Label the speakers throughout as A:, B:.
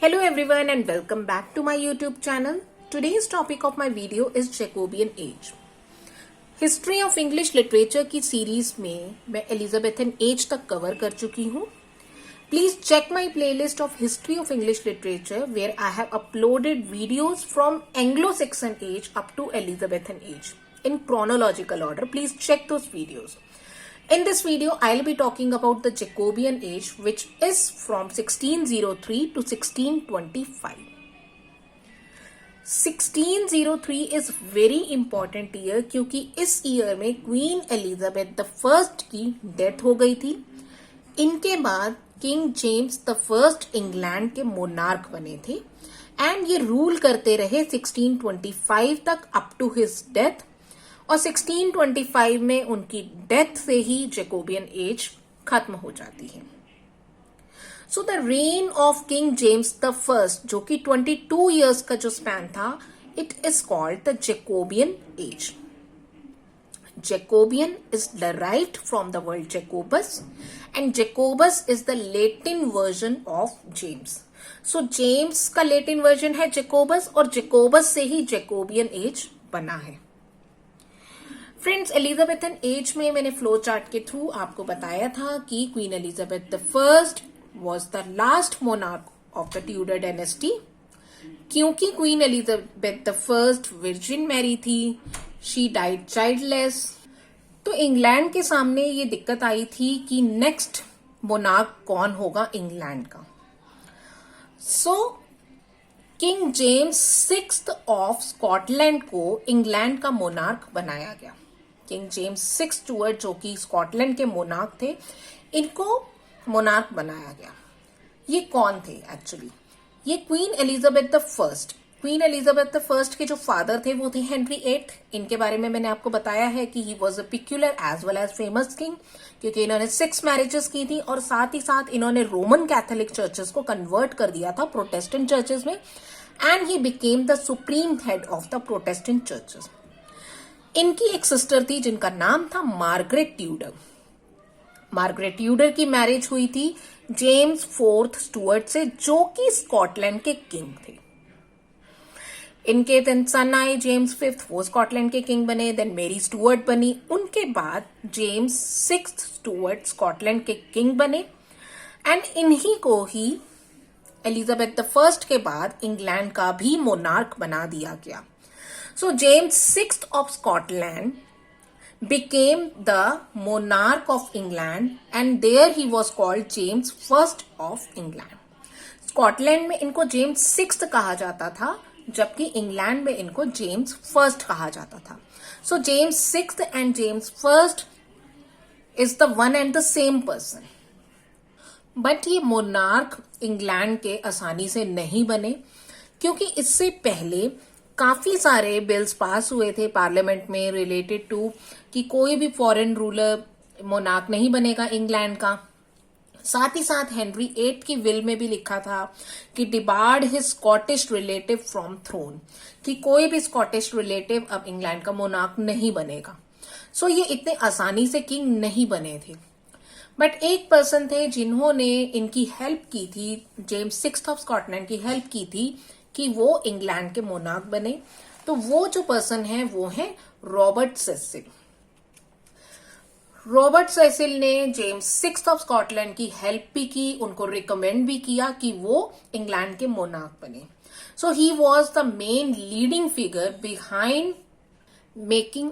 A: Hello everyone and welcome back to my YouTube channel. Today's topic of my video is Jacobean Age. History of English literature की series में मैं Elizabethan age तक cover कर चुकी हूँ. Please check my playlist of history of English literature where I have uploaded videos from Anglo Saxon age up to Elizabethan age in chronological order. Please check those videos. In this video, I'll be talking about the Jacobean age, which is from 1603 to 1625. 1603 is very important year क्योंकि इस year में queen Elizabeth the first की death हो गई थी. इनके बाद king James the first England के मोनार्क बने थे एंड ये रूल करते रहे 1625 तक अप टू हिज डेथ. और 1625 में उनकी डेथ से ही जैकोबियन एज खत्म हो जाती है. So the reign of King James the first, जो कि 22 इयर्स का जो स्पैन था, it is called the Jacobean age. Jacobean is derived from the word Jacobus and Jacobus is the Latin version of James. So James का Latin version है Jacobus और Jacobus से ही जैकोबियन एज बना है. फ्रेंड्स, एलिजाबेथन एज में मैंने flow chart के थ्रू आपको बताया था कि Queen Elizabeth the first was the last monarch of the Tudor dynasty. क्योंकि Queen Elizabeth the first virgin Mary थी, शी डाइड चाइल्डलेस, तो इंग्लैंड के सामने ये दिक्कत आई थी कि नेक्स्ट मोनार्क कौन होगा इंग्लैंड का. So King James sixth of Scotland को इंग्लैंड का मोनार्क बनाया गया. किंग जेम्स सिक्स स्टुअर्ट, जो कि स्कॉटलैंड के मोनार्क थे, इनको मोनार्क बनाया गया. ये कौन थे एक्चुअली? ये queen Elizabeth the first. Queen Elizabeth the first के जो फादर थे वो थे हेनरी एट. इनके बारे में मैंने आपको बताया है कि he was a peculiar as well as famous king, क्योंकि इन्होंने 6 मैरिजेस की थी और साथ ही साथ इन्होंने रोमन कैथोलिक चर्चेस को कन्वर्ट कर दिया था प्रोटेस्टेंट चर्चेस में, and he became the supreme head of the Protestant churches. इनकी एक सिस्टर थी जिनका नाम था मार्गरेट ट्यूडर. मार्गरेट ट्यूडर की मैरिज हुई थी जेम्स फोर्थ स्टुअर्ट से, जो कि स्कॉटलैंड के किंग थे. इनके देन सन आए जेम्स फिफ्थ, वो स्कॉटलैंड के किंग बने. देन मेरी स्टुअर्ट बनी. उनके बाद जेम्स सिक्स्थ स्टुअर्ट स्कॉटलैंड के किंग बने एंड इन्हीं को ही एलिजाबेथ द फर्स्ट के बाद इंग्लैंड का भी मोनार्क बना दिया गया. So James VI of Scotland became the monarch of England and there he was called James I of England. Scotland में इनको जेम्स सिक्स कहा जाता था, जबकि इंग्लैंड में इनको जेम्स फर्स्ट कहा जाता था. सो James six and James first is the one and the same person. But ये मोनार्क इंग्लैंड के आसानी से नहीं बने, क्योंकि इससे पहले काफी सारे बिल्स पास हुए थे पार्लियामेंट में रिलेटेड टू कि कोई भी फॉरेन रूलर मोनार्क नहीं बनेगा इंग्लैंड का. साथ ही साथ हेनरी एट की विल में भी लिखा था कि debarred his Scottish relative from throne, कि कोई भी स्कॉटिश रिलेटिव अब इंग्लैंड का मोनार्क नहीं बनेगा. सो ये इतने आसानी से किंग नहीं बने थे. बट एक पर्सन थे जिन्होंने इनकी हेल्प की थी, जेम्स सिक्स्थ ऑफ स्कॉटलैंड की हेल्प की थी कि वो इंग्लैंड के मोनार्क बने. तो वो जो पर्सन है वो है रॉबर्ट सेसिल. रॉबर्ट सेसिल ने जेम्स सिक्स्थ ऑफ स्कॉटलैंड की हेल्प भी की, उनको रिकमेंड भी किया कि वो इंग्लैंड के मोनार्क बने. So he was the main leading figure behind making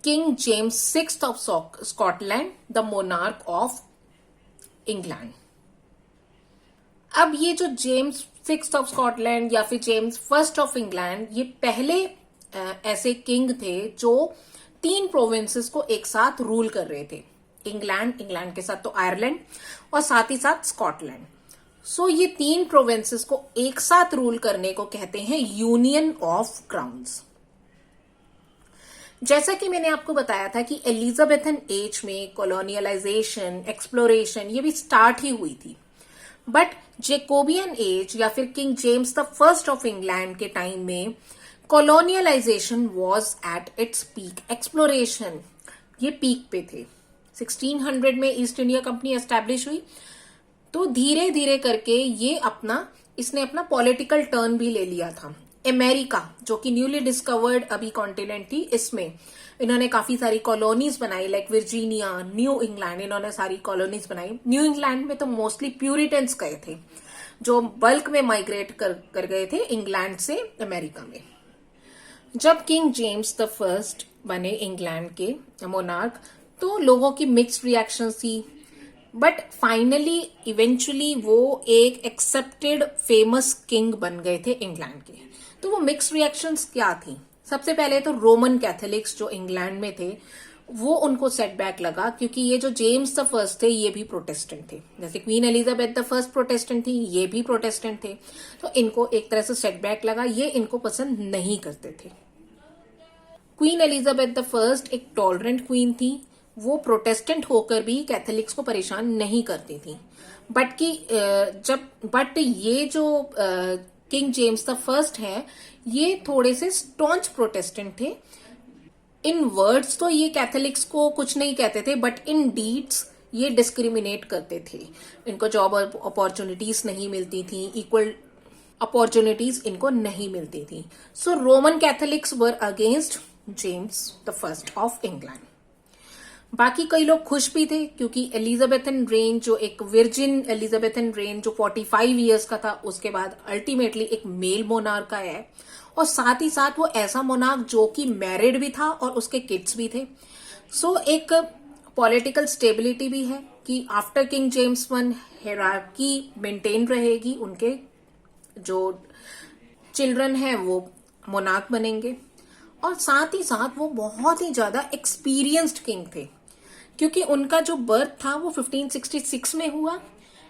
A: King James sixth of Scotland the monarch of England. अब ये जो जेम्स सिक्स्थ ऑफ स्कॉटलैंड या फिर जेम्स फर्स्ट ऑफ इंग्लैंड, ये पहले ऐसे किंग थे जो 3 प्रोविंसेस को एक साथ रूल कर रहे थे. इंग्लैंड के साथ तो आयरलैंड और साथ ही साथ स्कॉटलैंड. सो ये 3 प्रोविंसेस को एक साथ रूल करने को कहते हैं यूनियन ऑफ क्राउन्स. जैसा कि मैंने आपको बताया था कि एलिजाबेथन एज में कॉलोनियलाइजेशन, एक्सप्लोरेशन ये भी स्टार्ट ही हुई थी. बट जैकोबियन एज या फिर King James the first of England के टाइम में colonialization was at its peak. Exploration ये पीक पे थे. 1600 में ईस्ट इंडिया कंपनी एस्टैब्लिश हुई, तो धीरे धीरे करके ये अपना इसने अपना पॉलिटिकल टर्न भी ले लिया था। अमेरिका जो कि न्यूली डिस्कवर्ड अभी कॉन्टिनेंट थी, इसमें इन्होंने काफी सारी कॉलोनीज बनाई, लाइक वर्जीनिया, न्यू इंग्लैंड, इन्होंने सारी कॉलोनीज बनाई। न्यू इंग्लैंड में तो मोस्टली प्यूरिटन्स गए थे जो बल्क में माइग्रेट कर गए थे इंग्लैंड से अमेरिका में। जब किंग जेम्स द फर्स्ट बने इंग्लैंड के मोनार्क तो लोगों की मिक्स्ड रिएक्शन थी, बट फाइनली इवेंचुअली वो एक एक्सेप्टेड फेमस किंग बन गए थे इंग्लैंड के। तो वो मिक्स्ड रिएक्शंस क्या थी? सबसे पहले तो रोमन कैथोलिक्स जो इंग्लैंड में थे वो उनको सेटबैक लगा, क्योंकि ये जो जेम्स द फर्स्ट थे ये भी प्रोटेस्टेंट थे, जैसे queen Elizabeth the first Protestant थी, ये भी प्रोटेस्टेंट थे। तो इनको एक तरह से सेटबैक लगा, ये इनको पसंद नहीं करते थे। क्वीन एलिजाबेथ द फर्स्ट एक टॉलरेंट क्वीन थी, वो प्रोटेस्टेंट होकर भी कैथोलिक्स को परेशान नहीं करती थी। बट ये जो किंग जेम्स द फर्स्ट है ये थोड़े से स्टॉन्च प्रोटेस्टेंट थे। इन वर्ड्स तो ये कैथोलिक्स को कुछ नहीं कहते थे, बट इन डीड्स ये डिस्क्रिमिनेट करते थे। इनको जॉब अपॉर्चुनिटीज नहीं मिलती थी, इक्वल अपॉर्चुनिटीज इनको नहीं मिलती थी। So Roman Catholics were against James the first of England. बाकी कई लोग खुश भी थे, क्योंकि एलिजाबेथन रेन जो एक विर्जिन एलिजाबेथन रेन जो 45 इयर्स का था, उसके बाद अल्टीमेटली एक मेल मोनार्क आया है, और साथ ही साथ वो ऐसा मोनार्क जो कि मैरिड भी था और उसके किड्स भी थे। सो एक पॉलिटिकल स्टेबिलिटी भी है कि after king James one hierarchy maintain रहेगी, उनके जो चिल्ड्रन है वो मोनार्क बनेंगे। और साथ ही साथ वो बहुत ही ज्यादा एक्सपीरियंस्ड किंग थे, क्योंकि उनका जो बर्थ था वो 1566 में हुआ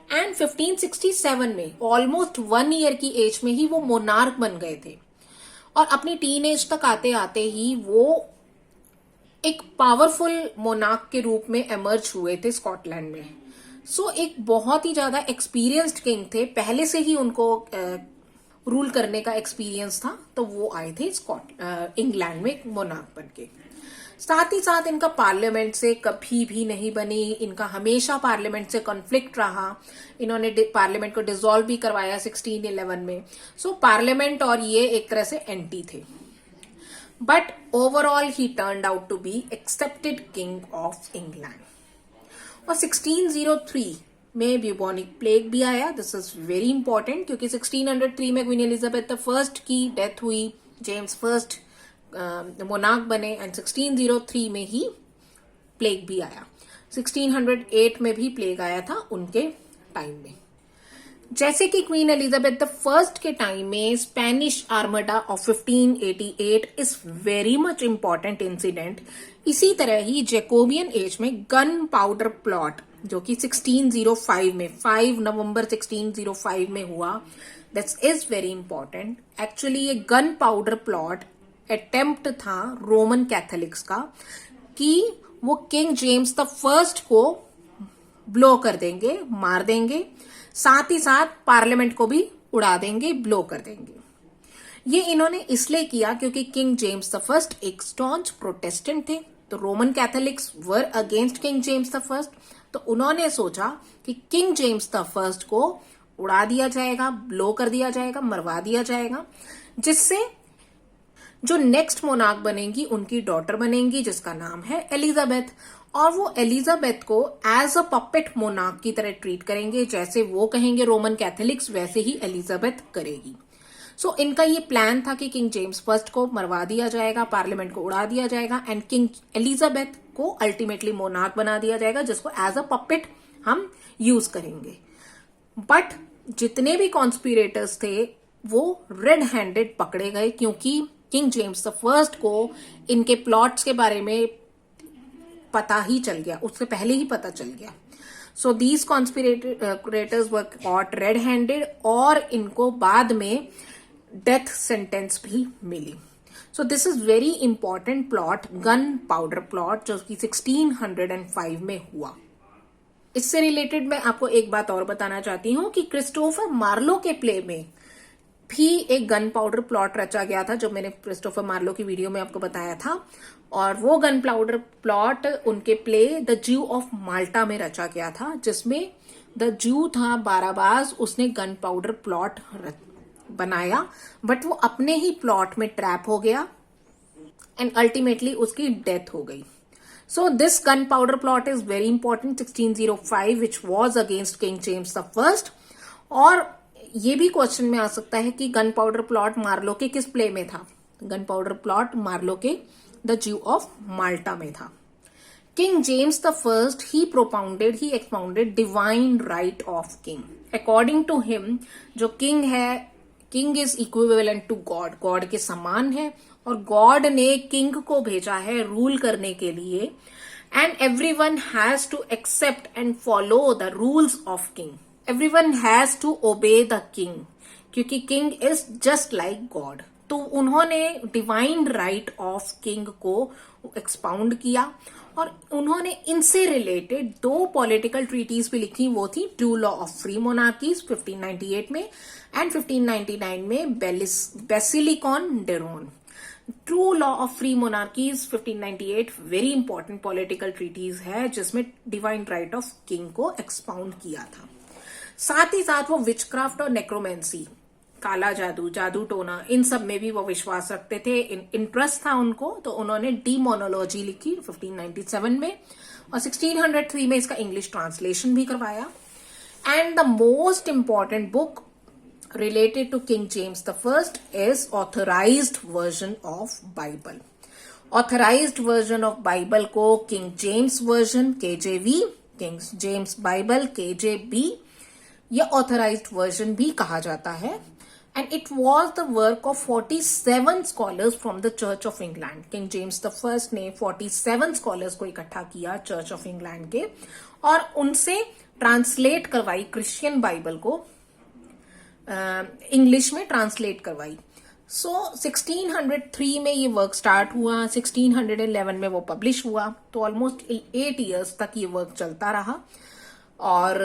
A: एंड 1567 में ऑलमोस्ट 1 ईयर की एज में ही वो मोनार्क बन गए थे। और अपनी टीन एज तक आते आते ही वो एक पावरफुल मोनार्क के रूप में एमर्ज हुए थे स्कॉटलैंड में। सो एक बहुत ही ज्यादा एक्सपीरियंस्ड किंग थे, पहले से ही उनको रूल करने का एक्सपीरियंस था, तो वो आए थे इंग्लैंड में मोनार्क बन के। साथ ही साथ इनका पार्लियामेंट से कभी भी नहीं बनी, इनका हमेशा पार्लियामेंट से कॉन्फ्लिक्ट रहा। इन्होंने पार्लियामेंट को डिसॉल्व भी करवाया 1611 में। सो पार्लियामेंट और ये एक तरह से एंटी थे, but overall he turned out to be accepted king of England. और 1603 में ब्यूबोनिक प्लेग भी आया। दिस इज वेरी इंपॉर्टेंट, क्योंकि 1603 में क्वीन एलिजाबेथ द फर्स्ट की डेथ हुई, जेम्स फर्स्ट मोनार्क बने, एंड 1603 में ही प्लेग भी आया। 1608 में भी प्लेग आया था उनके टाइम में। जैसे कि क्वीन एलिजाबेथ द फर्स्ट के टाइम में Spanish armada of 1588 is very much important incident, इसी तरह ही जैकोबियन एज में गन पाउडर प्लॉट जो कि 1605 में 5 नवंबर 1605 में हुआ, this is very important. Actually ये गन पाउडर प्लॉट अटेम्प्ट था रोमन कैथोलिक्स का कि वो किंग जेम्स द फर्स्ट को ब्लो कर देंगे, मार देंगे, साथ ही साथ पार्लियामेंट को भी उड़ा देंगे, ब्लो कर देंगे। ये इन्होंने इसलिए किया क्योंकि किंग जेम्स द फर्स्ट एक स्टॉन्च प्रोटेस्टेंट थे, तो Roman Catholics were against king James the first. तो उन्होंने सोचा कि किंग जेम्स द फर्स्ट को उड़ा दिया जाएगा, ब्लो कर दिया जाएगा, मरवा दिया जाएगा, जिससे जो नेक्स्ट मोनार्क बनेंगी उनकी डॉटर बनेंगी जिसका नाम है एलिजाबेथ, और वो एलिजाबेथ को एज अ पपेट मोनार्क की तरह ट्रीट करेंगे। जैसे वो कहेंगे रोमन कैथोलिक्स, वैसे ही एलिजाबेथ करेगी। सो इनका ये प्लान था कि किंग जेम्स फर्स्ट को मरवा दिया जाएगा, पार्लियामेंट को उड़ा दिया जाएगा, एंड किंग एलिजाबेथ को अल्टीमेटली मोनार्क बना दिया जाएगा, जिसको एज अ पपेट हम यूज करेंगे। बट जितने भी कॉन्स्पिरेटर्स थे वो रेड हैंडेड पकड़े गए, क्योंकि किंग जेम्स द फर्स्ट को इनके प्लॉट्स के बारे में पता ही चल गया, उससे पहले ही पता चल गया। So these conspirators were caught red handed, और इनको बाद में डेथ सेंटेंस भी मिली। So this is very important plot, gun powder plot, जो कि 1605 में हुआ। इससे रिलेटेड मैं आपको एक बात और बताना चाहती हूं कि क्रिस्टोफर मार्लो के प्ले में भी एक गन पाउडर प्लॉट रचा गया था, जो मैंने क्रिस्टोफर मार्लो की वीडियो में आपको बताया था। और वो गन पाउडर प्लॉट उनके play the Jew of Malta में रचा गया था, जिसमें द जू था बाराबाज, उसने गन पाउडर प्लॉट बनाया, बट वो अपने ही प्लॉट में ट्रैप हो गया एंड अल्टीमेटली उसकी डेथ हो गई. So this gunpowder plot is very important, 1605, which was against King James the First. और ये भी क्वेश्चन में आ सकता है कि गन पाउडर प्लॉट मार्लो के किस प्ले में था. गन पाउडर प्लॉट मार्लो के द ज्यू ऑफ माल्टा में था. King James the first he expounded divine right of king. According to him जो किंग है, king is equivalent to God, God के समान है, और गॉड ने किंग को भेजा है रूल करने के लिए, and everyone has to accept and follow the rules of king. Everyone has to obey the king, क्योंकि king is just like God. तो उन्होंने डिवाइन राइट ऑफ किंग को एक्सपाउंड किया, और उन्होंने इनसे रिलेटेड 2 पॉलिटिकल ट्रीटीज भी लिखी. वो थी true law of free monarchies 1598 में, एंड 1599 में Basilikon Doron. True law of free monarchies 1598 very important political treatise है, जिसमें डिवाइन राइट ऑफ किंग को एक्सपाउंड किया था. साथ ही साथ वो विचक्राफ्ट और नेक्रोमेंसी, काला जादू, जादू टोना, इन सब में भी वो विश्वास रखते थे, इंटरेस्ट था उनको. तो उन्होंने डीमोनोलॉजी लिखी 1597 में, और 1603 में इसका इंग्लिश ट्रांसलेशन भी करवाया. And the most important book related to King James the First is authorized version of Bible. Authorized version of Bible को King James version KJV, King James Bible KJB, या authorized version भी कहा जाता है. And it was the work of 47 scholars from the Church of England. King James the First ने 47 scholars को इकट्ठा किया Church of England के, और उनसे ट्रांसलेट करवाई क्रिश्चियन बाइबल को, इंग्लिश में ट्रांसलेट करवाई. सो 1603 में ये वर्क स्टार्ट हुआ, 1611 में वो पब्लिश हुआ. तो ऑलमोस्ट 8 इयर्स तक ये वर्क चलता रहा, और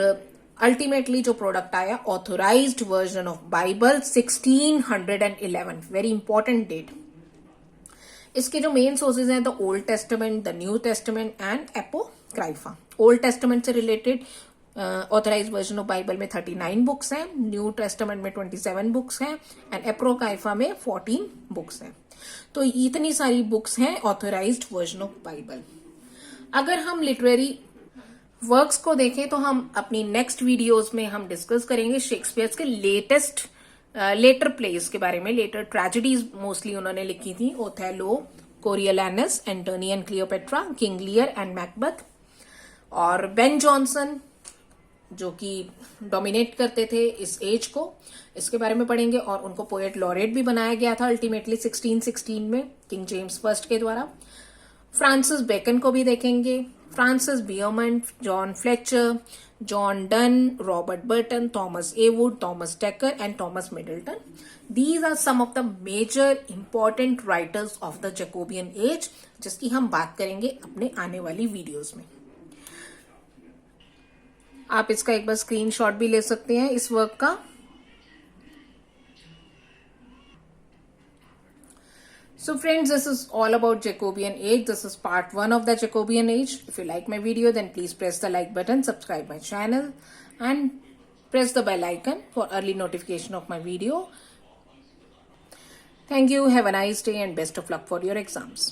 A: अल्टीमेटली जो प्रोडक्ट आया authorised version of Bible 1611, very important date. इसके जो मेन सोर्सेज हैं the Old Testament, the New Testament and Apocrypha. Old Testament से related authorise version of Bible में 39 बुक्स हैं, न्यू टेस्टामेंट में 27 बुक्स हैं, एंड एप्रोकाइफा में 14 बुक्स हैं. तो इतनी सारी बुक्स हैं ऑथराइज्ड वर्जन ऑफ बाइबल. अगर हम लिटरेरी वर्क्स को देखें तो हम अपनी नेक्स्ट वीडियोस में हम डिस्कस करेंगे शेक्सपियर के लेटर प्लेस के बारे में. लेटर ट्रेजेडीज मोस्टली उन्होंने लिखी थी, Othello, Coriolanus, Antony and Cleopatra, King Lear and Macbeth. और बेन जॉनसन जो कि डोमिनेट करते थे इस एज को, इसके बारे में पढ़ेंगे. और उनको पोएट लॉरेट भी बनाया गया था अल्टीमेटली 1616 में किंग जेम्स फर्स्ट के द्वारा. फ्रांसिस बेकन को भी देखेंगे, Francis Beaumont, John Fletcher, John Donne, Robert Burton, Thomas Heywood, Thomas Dekker and Thomas Middleton. These are some of the major important writers of the Jacobean age, जिसकी हम बात करेंगे अपने आने वाली वीडियोज में. आप इसका एक बार स्क्रीनशॉट भी ले सकते हैं इस वर्क का. So friends, this is all about Jacobean age. This is part 1 of the Jacobean age. If you like my video, then please press the like button, subscribe my channel, and press the bell icon for early notification of my video. Thank you. Have a nice day and best of luck for your exams.